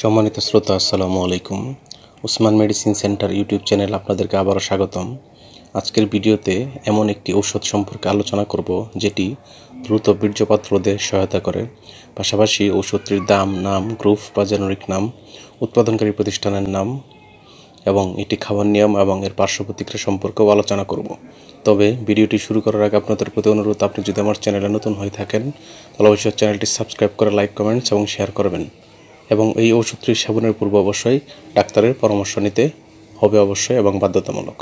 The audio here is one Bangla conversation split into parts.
সম্মানিত শ্রোতা, আসসালামু আলাইকুম। Usman medicine centre YouTube channel আপনাদেরকে আবারও স্বাগতম। আজকের ভিডিওতে এমন একটি ঔষধ সম্পর্কে আলোচনা করব যেটি দ্রুত বীর্যপাত রোধে সহায়তা করে। পাশাপাশি ঔষধটির দাম, নাম, গ্রুপ বা জেনেরিক নাম, উৎপাদনকারী প্রতিষ্ঠানের নাম এবং এটি খাওয়ার নিয়ম এবং এর পার্শ্ব প্রতিক্রিয়া সম্পর্কেও আলোচনা করব। তবে ভিডিওটি শুরু করার আগে আপনাদের প্রতি অনুরোধ, আপনি যদি আমার চ্যানেলে নতুন হয়ে থাকেন তাহলে অবশ্যই চ্যানেলটি সাবস্ক্রাইব করে লাইক, কমেন্টস এবং শেয়ার করবেন। এবং এই ওষুধটি সেবনের পূর্বে অবশ্যই ডাক্তারের পরামর্শ নিতে হবে অবশ্যই এবং বাধ্যতামূলক।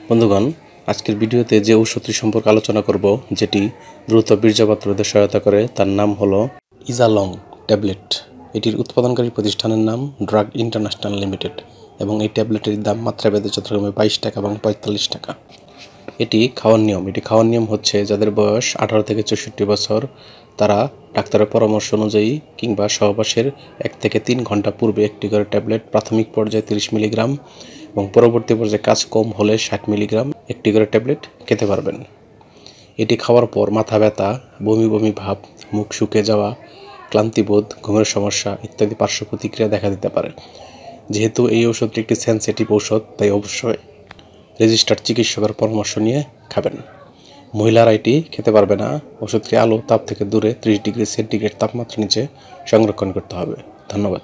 বন্ধুগণ, আজকের ভিডিওতে যে ওষুধটি সম্পর্কে আলোচনা করব যেটি দ্রুত বীর্যপাত রোধে সহায়তা করে তার নাম হলো ইজালং ট্যাবলেট। এটির উৎপাদনকারী প্রতিষ্ঠানের নাম ড্রাগ ইন্টারন্যাশনাল লিমিটেড এবং এই ট্যাবলেটের দাম মাত্রাভেদে যথাক্রমে 22 টাকা এবং 45 টাকা। এটি খাওয়ার নিয়ম হচ্ছে যাদের বয়স 18 থেকে 64 বছর তারা ডাক্তারের পরামর্শ অনুযায়ী কিংবা সহবাসের 1 থেকে 3 ঘন্টা পূর্বে একটি করে ট্যাবলেট প্রাথমিক পর্যায়ে 30 মিলিগ্রাম এবং পরবর্তী পর্যায়ে কাজ কম হলে 60 মিলিগ্রাম একটি করে ট্যাবলেট খেতে পারবেন। এটি খাওয়ার পর মাথা ব্যথা, বমি বমি ভাব, মুখ শুকিয়ে যাওয়া, ক্লান্তিবোধ, ঘুমের সমস্যা ইত্যাদি পার্শ্ব প্রতিক্রিয়া দেখা দিতে পারে। যেহেতু এই ওষুধটি একটি সেনসিটিভ ঔষধ, তাই অবশ্যই রেজিস্টার্ড চিকিৎসকের পরামর্শ নিয়ে খাবেন। মহিলারা এটি খেতে পারবে না। ওষুধটি আলো তাপ থেকে দূরে 30 ডিগ্রি সেন্টিগ্রেড তাপমাত্রা নিচে সংরক্ষণ করতে হবে। ধন্যবাদ।